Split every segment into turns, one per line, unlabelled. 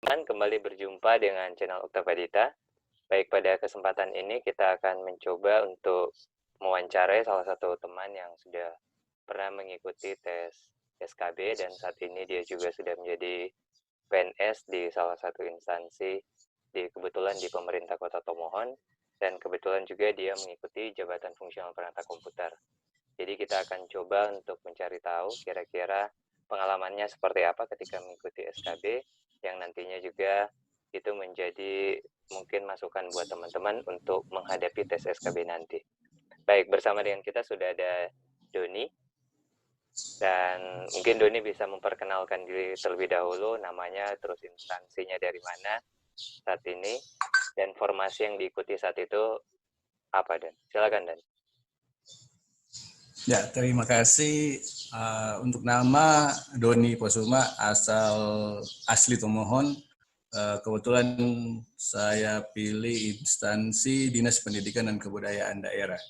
Teman, kembali berjumpa dengan channel Oktapadita. Baik, pada kesempatan ini kita akan mencoba untuk mewawancarai salah satu teman yang sudah pernah mengikuti tes SKB dan saat ini dia juga sudah menjadi PNS di salah satu instansi kebetulan di pemerintah Kota Tomohon, dan kebetulan juga dia mengikuti jabatan fungsional perangkat komputer. Jadi kita akan coba untuk mencari tahu kira-kira pengalamannya seperti apa ketika mengikuti SKB, yang nantinya juga itu menjadi mungkin masukan buat teman-teman untuk menghadapi tes SKB nanti. Baik, bersama dengan kita sudah ada Doni, dan mungkin Doni bisa memperkenalkan diri terlebih dahulu, namanya, terus instansinya dari mana saat ini, dan formasi yang diikuti saat itu apa, Dan? Silakan, Dan.
Ya, terima kasih. Untuk nama Doni Posuma, asli Tomohon. Kebetulan saya pilih instansi Dinas Pendidikan dan Kebudayaan Daerah.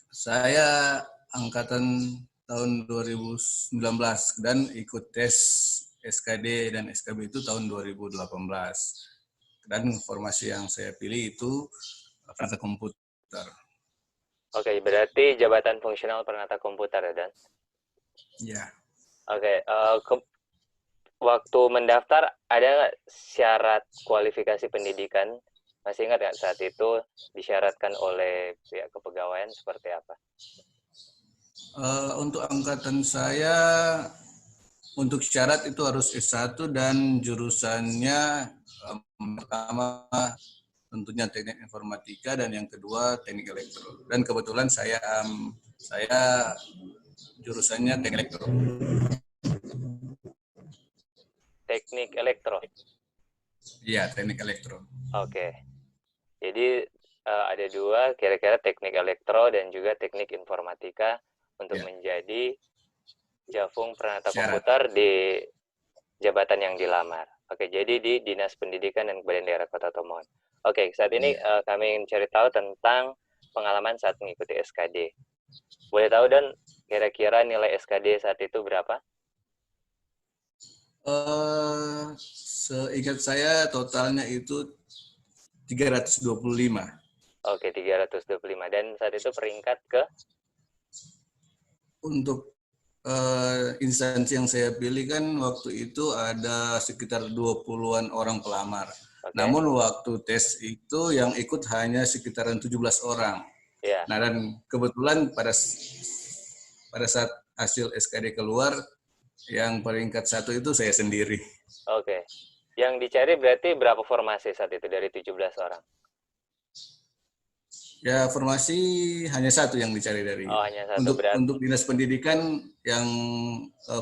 Saya angkatan tahun 2019 dan ikut tes SKD dan SKB itu tahun 2018. Dan formasi yang saya pilih itu perangkat komputer.
Oke, berarti jabatan fungsional penata komputer ya, Dan?
Ya.
Oke, waktu mendaftar ada nggak syarat kualifikasi pendidikan? Masih ingat nggak saat itu disyaratkan oleh pihak kepegawaian seperti apa?
Untuk angkatan saya, untuk syarat itu harus S1 dan jurusannya pertama tentunya teknik informatika dan yang kedua teknik elektro. Dan kebetulan saya jurusannya teknik elektro.
Teknik elektro.
Iya, teknik elektro.
Oke. Jadi ada dua, kira-kira teknik elektro dan juga teknik informatika untuk
Ya,
menjadi Jafung Pranata
syarat.
Komputer di jabatan yang dilamar. Oke, jadi di Dinas Pendidikan dan Kebudayaan Daerah Kota Tomohon. Oke, saat ini
Ya.
kami ingin cari tahu tentang pengalaman saat mengikuti SKD. Boleh tahu, Dan, kira-kira nilai SKD saat itu berapa?
Seingat saya totalnya itu 325.
Oke, 325. Dan saat itu peringkat ke?
Untuk instansi yang saya pilih kan waktu itu ada sekitar 20-an orang pelamar.
Oke.
Namun waktu tes itu yang ikut hanya sekitaran 17 orang.
Ya.
Nah, dan kebetulan pada saat hasil SKD keluar, yang peringkat 1 itu saya sendiri.
Oke. Yang dicari berarti berapa formasi saat itu dari 17 orang?
Ya, formasi hanya satu yang dicari dari.
Hanya satu.
Untuk Dinas Pendidikan yang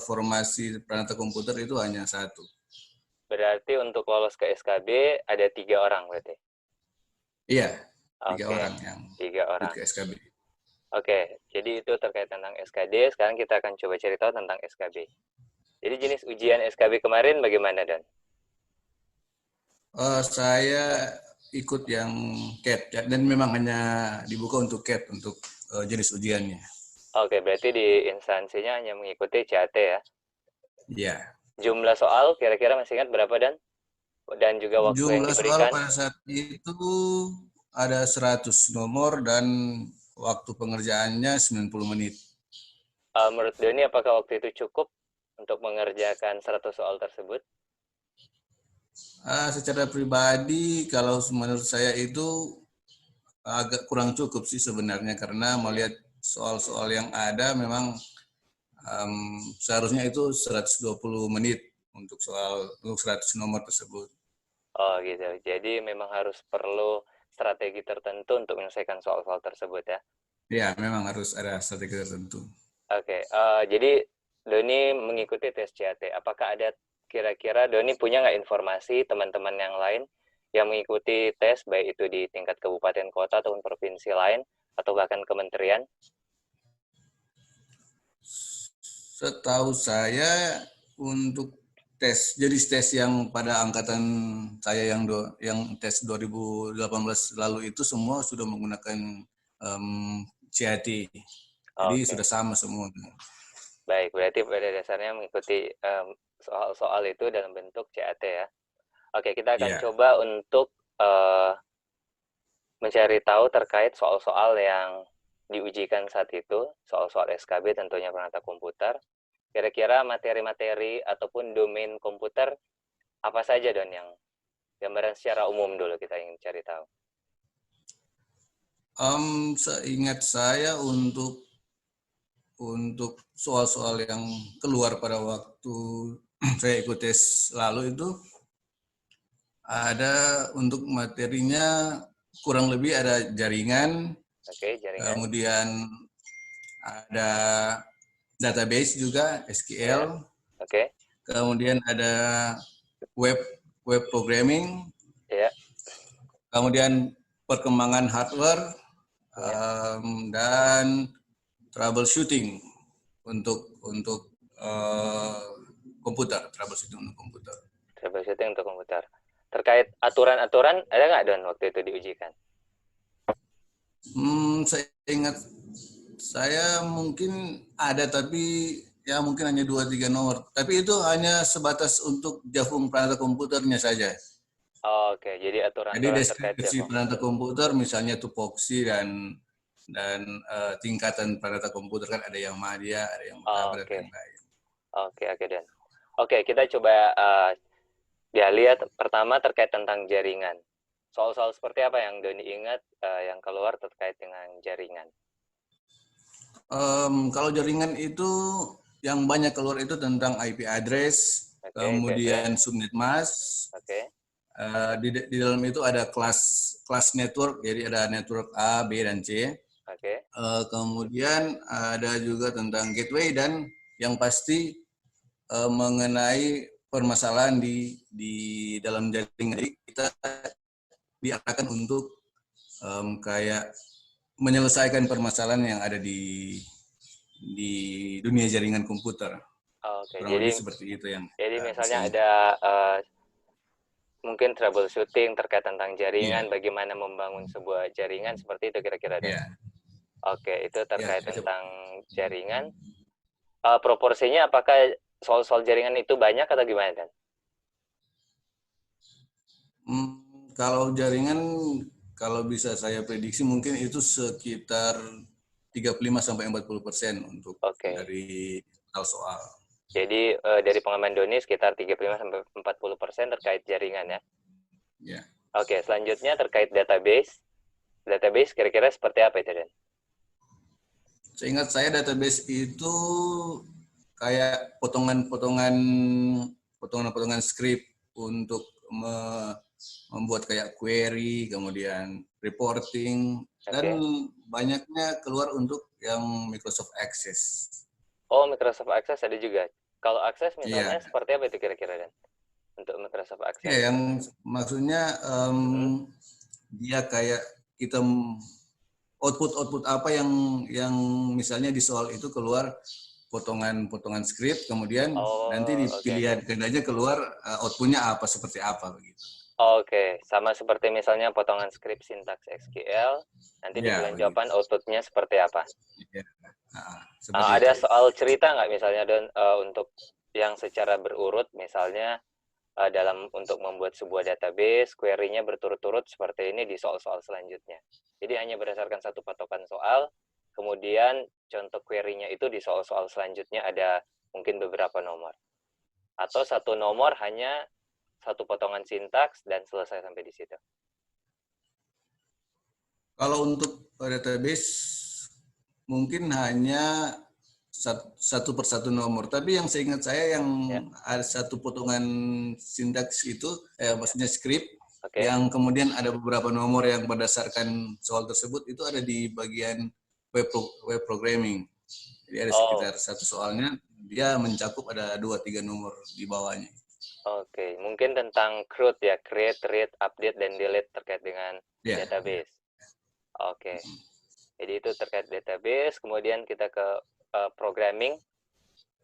formasi perangkat komputer itu hanya satu.
Berarti untuk lolos ke SKB ada 3 orang berarti?
Iya, 3
Oke,
orang yang
3 orang.
ikut ke SKB.
Oke, jadi itu terkait tentang SKD. Sekarang kita akan coba cerita tentang SKB. Jadi jenis ujian SKB kemarin bagaimana, Dan?
Saya ikut yang CAT dan memang hanya dibuka untuk CAT untuk jenis ujiannya.
Oke, berarti di instansinya hanya mengikuti CAT ya?
Iya.
Jumlah soal kira-kira masih ingat berapa, Dan? Dan juga waktu yang
Jumlah soal
diberikan?
pada saat itu ada 100 nomor dan waktu pengerjaannya 90 menit.
Menurut Doni, apakah waktu itu cukup untuk mengerjakan 100 soal tersebut?
Secara pribadi, kalau menurut saya itu agak kurang cukup sih sebenarnya karena melihat soal-soal yang ada memang seharusnya itu 120 menit untuk 100 nomor tersebut.
Oh gitu, jadi memang harus perlu strategi tertentu untuk menyelesaikan soal-soal tersebut ya?
Ya, memang harus ada strategi tertentu.
Oke, jadi Doni mengikuti tes CAT. Apakah ada kira-kira Doni punya nggak informasi teman-teman yang lain yang mengikuti tes, baik itu di tingkat kabupaten kota ataupun provinsi lain, atau bahkan kementerian?
Setahu saya untuk jenis tes yang pada angkatan saya yang tes 2018 lalu itu semua sudah menggunakan CAT. Jadi
Oke.
sudah sama semua.
Baik, berarti pada dasarnya mengikuti soal-soal itu dalam bentuk CAT ya. Oke, kita akan
Ya.
coba untuk mencari tahu terkait soal-soal yang diujikan saat itu, soal-soal SKB tentunya perangkat komputer. Kira-kira materi-materi ataupun domain komputer apa saja Don yang gambaran secara umum dulu kita ingin cari tahu.
Seingat saya untuk soal-soal yang keluar pada waktu saya ikut tes lalu itu ada untuk materinya kurang lebih ada jaringan,
Oke, jaringan.
kemudian ada database juga
Ya.
SQL,
Oke.
kemudian ada web programming,
Ya.
kemudian perkembangan hardware,
Ya.
dan troubleshooting untuk komputer, troubleshooting untuk komputer.
Troubleshooting untuk komputer. Terkait aturan-aturan ada nggak Don waktu itu diujikan?
Saya ingat saya mungkin ada, tapi ya mungkin hanya 2-3 nomor. Tapi itu hanya sebatas untuk Jafung perangkat komputernya saja.
Oke, jadi
Jadi
aturan-aturan terkait
deskripsi
Java.
perangkat komputer misalnya tupoksi dan tingkatan perangkat komputer kan ada yang Madya, ada yang Mutabar dan
Oke.
lain-lain.
Oke, Don. Oke, kita coba lihat pertama terkait tentang jaringan. Soal-soal seperti apa yang Doni ingat yang keluar terkait dengan jaringan?
Kalau jaringan itu yang banyak keluar itu tentang IP address,
Oke,
kemudian
IP address.
subnet mask.
Oke.
Di dalam itu ada kelas network, jadi ada network A, B, dan C.
Oke.
Kemudian ada juga tentang gateway dan yang pasti mengenai permasalahan di dalam jaringan. Jadi kita diarahkan untuk kayak menyelesaikan permasalahan yang ada di dunia jaringan komputer.
Oke,
Kurang lebih seperti itu yang
jadi
bisa
misalnya
ingat.
ada mungkin troubleshooting terkait tentang jaringan,
Iya,
bagaimana membangun sebuah jaringan seperti itu kira-kira Dan.
iya,
Oke, itu
iya.
terkait tentang jaringan. Proporsinya apakah soal-soal jaringan itu banyak atau gimana Dan?
Kalau jaringan, kalau bisa saya prediksi mungkin itu sekitar 35-40% untuk
Oke.
dari soal.
Jadi dari pengalaman Doni sekitar 35-40% terkait jaringan ya.
Ya.
Oke, selanjutnya terkait database. Database kira-kira seperti apa itu Dan?
Seingat saya database itu kayak potongan-potongan script untuk membuat kayak query, kemudian reporting, dan banyaknya keluar untuk yang Microsoft Access.
Oh, Microsoft Access ada juga. Kalau Access misalnya
Iya.
seperti apa itu kira-kira Dan? Untuk Microsoft Access.
Ya, yang maksudnya dia kayak kita output apa yang misalnya di soal itu keluar potongan script, kemudian nanti di pilihan aja keluar outputnya apa, seperti apa begitu.
Oke, sama seperti misalnya potongan script sintaks SQL, nanti di pilihan jawaban outputnya seperti apa.
Ya.
Ada soal cerita nggak misalnya Don untuk yang secara berurut, misalnya dalam untuk membuat sebuah database, query-nya berturut-turut seperti ini di soal-soal selanjutnya. Jadi hanya berdasarkan satu patokan soal, kemudian contoh query-nya itu di soal-soal selanjutnya ada mungkin beberapa nomor. Atau satu nomor hanya satu potongan sintaks dan selesai sampai di situ.
Kalau untuk database mungkin hanya satu persatu nomor. Tapi yang seingat saya yang ada satu potongan sintaks itu, maksudnya script, yang kemudian ada beberapa nomor yang berdasarkan soal tersebut itu ada di bagian web programming. Jadi ada sekitar satu soalnya, dia mencakup ada 2-3 nomor di bawahnya.
Oke, mungkin tentang CRUD ya, create, read, update, dan delete terkait dengan database. Oke, jadi itu terkait database. Kemudian kita ke programming.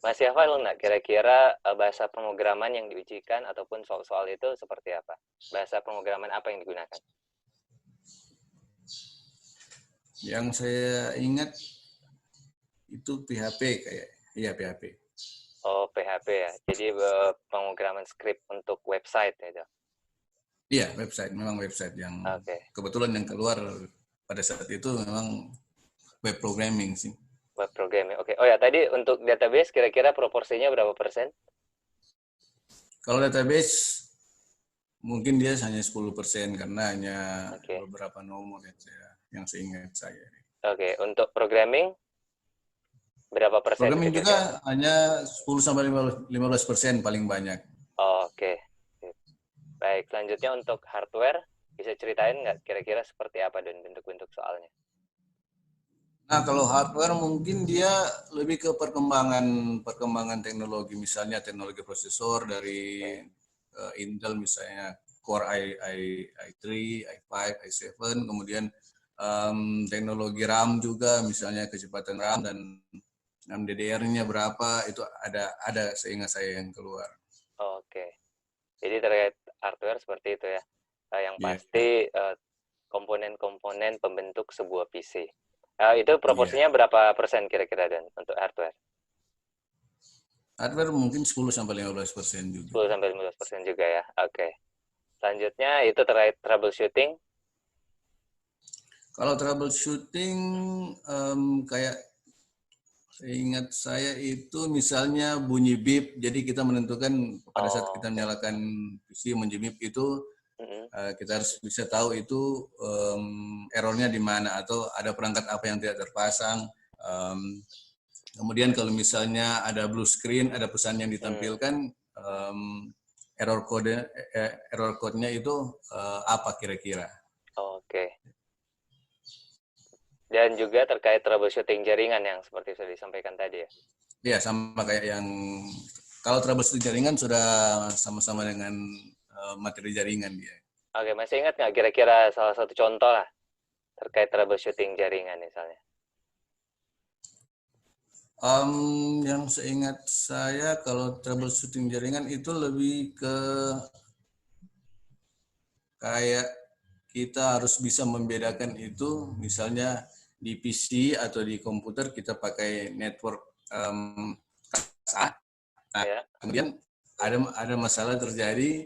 Masih hafal nggak kira-kira bahasa pemrograman yang diujikan ataupun soal-soal itu seperti apa? Bahasa pemrograman apa yang digunakan?
Yang saya ingat itu PHP kayak. Iya, PHP.
Oh, PHP ya. Jadi pemrograman script untuk website itu.
Iya, website. Memang website yang
Oke.
kebetulan yang keluar pada saat itu memang web programming sih.
Web programming. Oke. Oh ya, tadi untuk database kira-kira proporsinya berapa persen?
Kalau database mungkin dia hanya 10% karena hanya
Oke.
beberapa nomor yang seingat saya.
Oke. Untuk programming berapa persen itu
Programming
kira-kira?
juga hanya 10-15% paling banyak.
Oke. Baik, selanjutnya untuk hardware, bisa ceritain nggak kira-kira seperti apa dan bentuk-bentuk soalnya?
Nah, kalau hardware mungkin dia lebih ke perkembangan teknologi, misalnya teknologi prosesor dari
Oke.
Intel misalnya Core i3, i5, i7, kemudian teknologi RAM juga, misalnya kecepatan RAM dan DDR-nya berapa, itu ada seingat saya yang keluar.
Oke. Jadi terkait hardware seperti itu ya. Yang
Iya,
pasti komponen-komponen pembentuk sebuah PC. Itu
iya.
proporsinya berapa persen kira-kira dan untuk hardware?
Hardware mungkin 10-15% juga.
10-15% juga ya. Oke. Selanjutnya itu terkait troubleshooting.
Kalau troubleshooting kayak seingat saya itu misalnya bunyi bip, jadi kita menentukan pada saat
Oh,
kita
oke.
menyalakan PC bunyi bip itu
Mm-mm.
kita harus bisa tahu itu errornya di mana atau ada perangkat apa yang tidak terpasang. Kemudian kalau misalnya ada blue screen, ada pesan yang
Hmm,
ditampilkan, error code-nya itu apa kira-kira?
oke. Dan juga terkait troubleshooting jaringan yang seperti sudah disampaikan tadi ya.
Ya sama kayak yang kalau troubleshooting jaringan sudah sama-sama dengan materi jaringan dia.
Oke, masih ingat nggak kira-kira salah satu contoh lah terkait troubleshooting jaringan misalnya?
Yang seingat saya kalau troubleshooting jaringan itu lebih ke kayak kita harus bisa membedakan itu, misalnya di PC atau di komputer kita pakai network KSA. Nah,
Ya,
kemudian ada masalah terjadi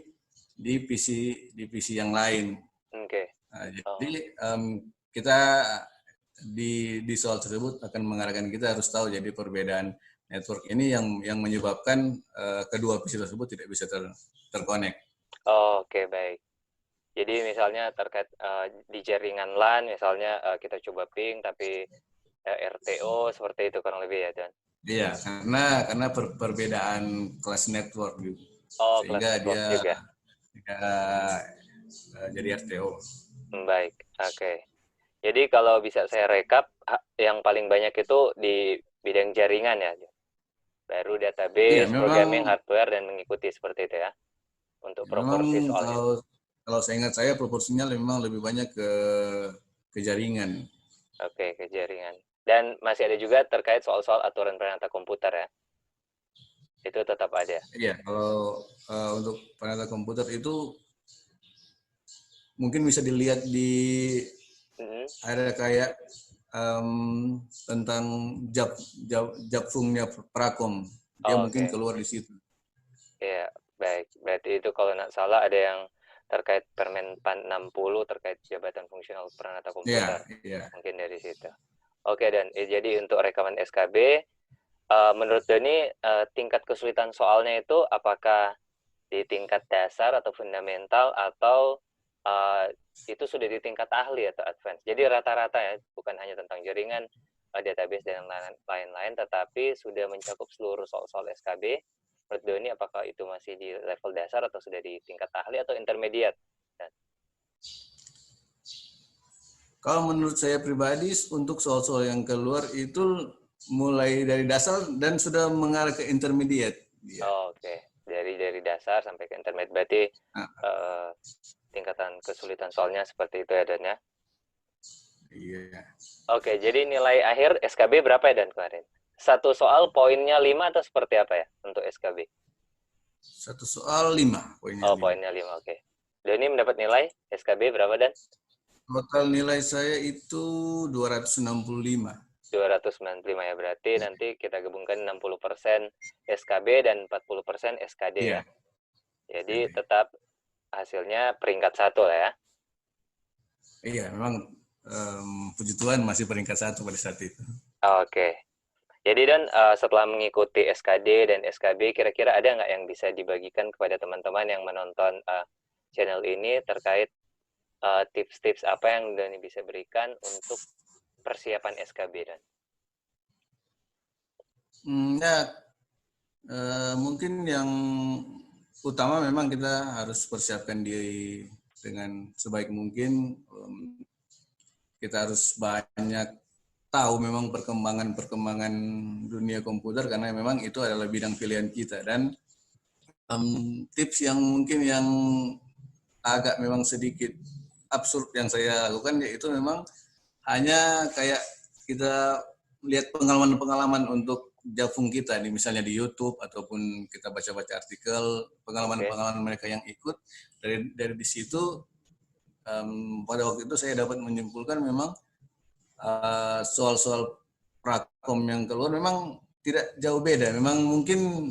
di PC yang lain.
oke.
Nah,
Oh,
jadi kita di soal tersebut akan mengarahkan kita harus tahu jadi perbedaan network ini yang menyebabkan kedua PC tersebut tidak bisa terkonek.
oke, baik. Jadi misalnya terkait di jaringan LAN misalnya kita coba ping tapi RTO seperti itu kurang lebih ya, Dan.
Iya, karena perbedaan kelas network gitu.
Oh, kelas
Sehingga
network
dia
juga.
jadi RTO.
Baik, oke. Jadi kalau bisa saya rekap, yang paling banyak itu di bidang jaringan ya. Baru
Iya,
database,
memang
programming, hardware, dan mengikuti seperti itu ya. Untuk
ya memang
proporsi soalnya.
kalau saya ingat saya proporsinya memang lebih banyak ke jaringan.
Oke, ke jaringan. Dan masih ada juga terkait soal-soal aturan perangkat komputer ya. Itu tetap ada.
Iya, kalau untuk perangkat komputer itu mungkin bisa dilihat
Mhm.
ada kayak tentang Japfungnya Prakom. Dia mungkin
Oke.
keluar di situ.
Ya, baik. Berarti itu kalau nggak salah ada yang terkait Permen PAN 60 terkait jabatan fungsional peranata komputer.
Iya, iya.
Mungkin dari situ. Oke, dan jadi untuk rekaman SKB, menurut Doni tingkat kesulitan soalnya itu apakah di tingkat dasar atau fundamental atau itu sudah di tingkat ahli atau advance? Jadi rata-rata ya, bukan hanya tentang jaringan, database dan lain-lain, tetapi sudah mencakup seluruh soal-soal SKB. Menurut Doni, apakah itu masih di level dasar atau sudah di tingkat ahli atau intermediate?
Kalau menurut saya pribadi, untuk soal-soal yang keluar itu mulai dari dasar dan sudah mengarah ke intermediate. Dia.
Oke. Dari dasar sampai ke intermediate. Berarti
Nah,
tingkatan kesulitan soalnya seperti itu ya, Dan ya?
iya.
Oke, jadi nilai akhir SKB berapa ya, Dan, kemarin? Satu soal poinnya 5 atau seperti apa ya untuk SKB?
Satu soal 5, poinnya
Oh,
5.
poinnya 5, oke. Doni mendapat nilai SKB berapa, Dan?
Total nilai saya itu 265.
295 ya, berarti nanti kita gabungkan 60% SKB dan 40% SKD
Iya,
ya. Jadi
jadi
tetap hasilnya peringkat 1 lah ya.
iya memang puji Tuhan masih peringkat 1 pada saat itu.
Oke. Jadi Dan, setelah mengikuti SKD dan SKB, kira-kira ada nggak yang bisa dibagikan kepada teman-teman yang menonton channel ini terkait tips-tips apa yang Dani bisa berikan untuk persiapan SKB Dan?
Ya, mungkin yang utama memang kita harus persiapkan diri dengan sebaik mungkin. Kita harus banyak tahu memang perkembangan-perkembangan dunia komputer karena memang itu adalah bidang pilihan kita. Dan tips yang mungkin yang agak memang sedikit absurd yang saya lakukan yaitu memang hanya kayak kita lihat pengalaman-pengalaman untuk Japung kita, misalnya di YouTube ataupun kita baca-baca artikel pengalaman-pengalaman mereka yang ikut dari di situ. Pada waktu itu saya dapat menyimpulkan memang soal-soal prakom yang keluar memang tidak jauh beda. Memang mungkin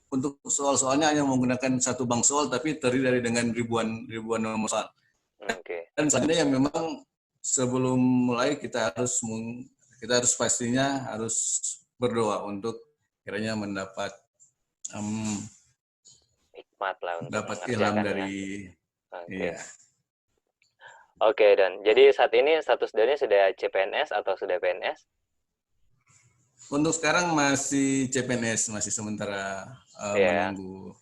untuk soal-soalnya hanya menggunakan satu bank soal tapi terdiri dengan ribuan nomor soal.
Oke.
Dan selanjutnya yang memang sebelum mulai kita harus pastinya harus berdoa untuk kiranya mendapat
Hikmat lah untuk
dapat ilham
mengerjakannya.
dari
Oke.
iya.
Oke Dan, jadi saat ini status Dani sudah CPNS atau sudah PNS?
Untuk sekarang masih CPNS, masih sementara
Ya,
menunggu.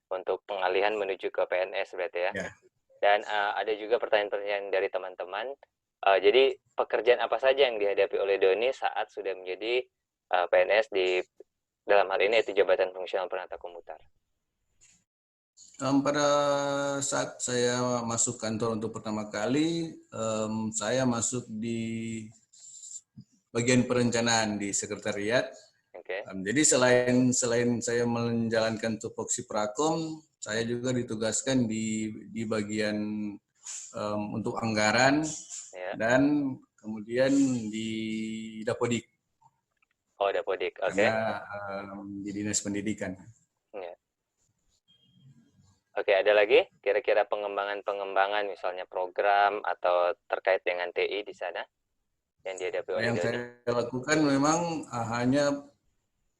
untuk pengalihan menuju ke PNS berarti ya.
Ya.
Dan ada juga pertanyaan-pertanyaan dari teman-teman. Jadi pekerjaan apa saja yang dihadapi oleh Doni saat sudah menjadi PNS di dalam hal ini yaitu jabatan fungsional penata komputer?
Pada saat saya masuk kantor untuk pertama kali, saya masuk di bagian perencanaan di sekretariat.
Oke.
Jadi selain saya menjalankan tupoksi prakom, saya juga ditugaskan di bagian untuk anggaran
Ya.
dan kemudian di Dapodik
Oh, Dapodik. Oke.
karena di dinas pendidikan.
Ya. Oke, ada lagi kira-kira pengembangan-pengembangan misalnya program atau terkait dengan TI di sana yang dihadapi oleh
Yang
Doni?
saya lakukan memang hanya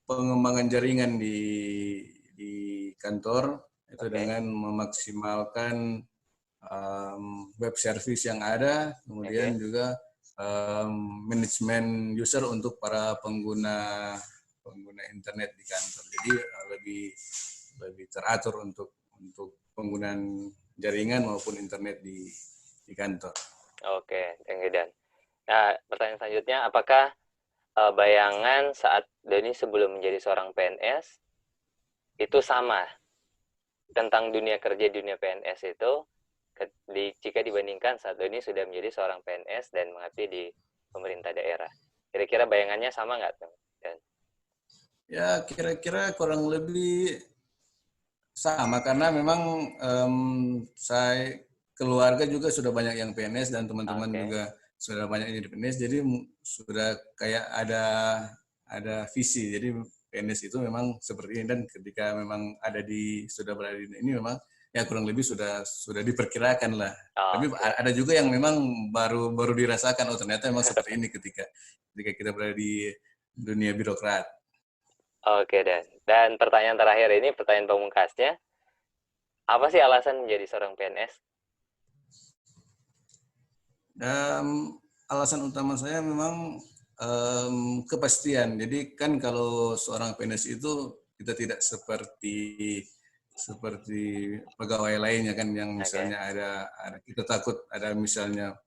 pengembangan jaringan di kantor itu
Oke.
dengan memaksimalkan web service yang ada, kemudian
Oke.
juga manajemen user untuk para pengguna internet di kantor. Jadi lebih teratur untuk penggunaan jaringan maupun internet di kantor.
Oke, thank you Dan. Nah, pertanyaan selanjutnya, apakah bayangan saat Doni sebelum menjadi seorang PNS itu sama tentang dunia kerja dunia PNS itu jika dibandingkan saat Doni sudah menjadi seorang PNS dan mengabdi di pemerintah daerah? Kira-kira bayangannya sama nggak, Dan?
Ya kira-kira kurang lebih sama karena memang saya keluarga juga sudah banyak yang PNS dan teman-teman
Oke.
juga sudah banyak yang di PNS, jadi sudah kayak ada visi. Jadi PNS itu memang seperti ini dan ketika memang sudah berada di ini memang ya kurang lebih sudah diperkirakan lah. Tapi
Oke.
ada juga yang memang baru dirasakan oh ternyata memang seperti ini ketika kita berada di dunia birokrat.
Oke, Dan. Dan pertanyaan terakhir ini, pertanyaan pamungkasnya, apa sih alasan menjadi seorang PNS?
Alasan utama saya memang kepastian. Jadi kan kalau seorang PNS itu kita tidak seperti pegawai lainnya kan yang
Oke.
misalnya ada kita takut ada misalnya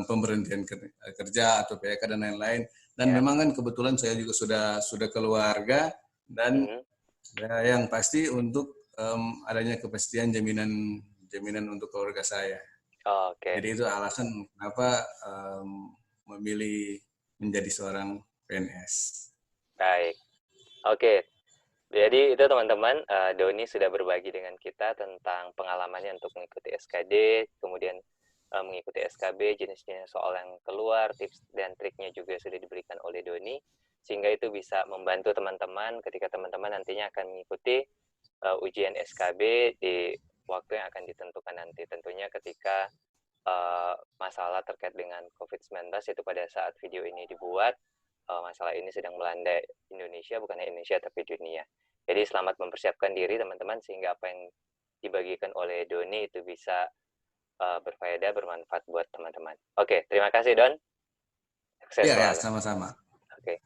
pemberhentian kerja atau PHK dan lain-lain. Dan
Ya.
memang kan kebetulan saya juga sudah keluarga dan yang pasti untuk adanya kepastian jaminan untuk keluarga saya.
Oke.
Jadi itu alasan kenapa memilih menjadi seorang PNS.
Baik. Oke. Jadi itu teman-teman, Doni sudah berbagi dengan kita tentang pengalamannya untuk mengikuti SKD, kemudian mengikuti SKB, jenis-jenis soal yang keluar, tips dan triknya juga sudah diberikan oleh Doni, sehingga itu bisa membantu teman-teman ketika teman-teman nantinya akan mengikuti ujian SKB di waktu yang akan ditentukan nanti. Tentunya ketika masalah terkait dengan COVID-19 itu pada saat video ini dibuat, masalah ini sedang melanda Indonesia, bukan hanya Indonesia tapi dunia. Jadi selamat mempersiapkan diri teman-teman sehingga apa yang dibagikan oleh Doni itu bisa berfaedah, bermanfaat buat teman-teman. Oke, terima kasih Don. Sukses
Iya, ya,
selalu.
sama-sama.
Oke.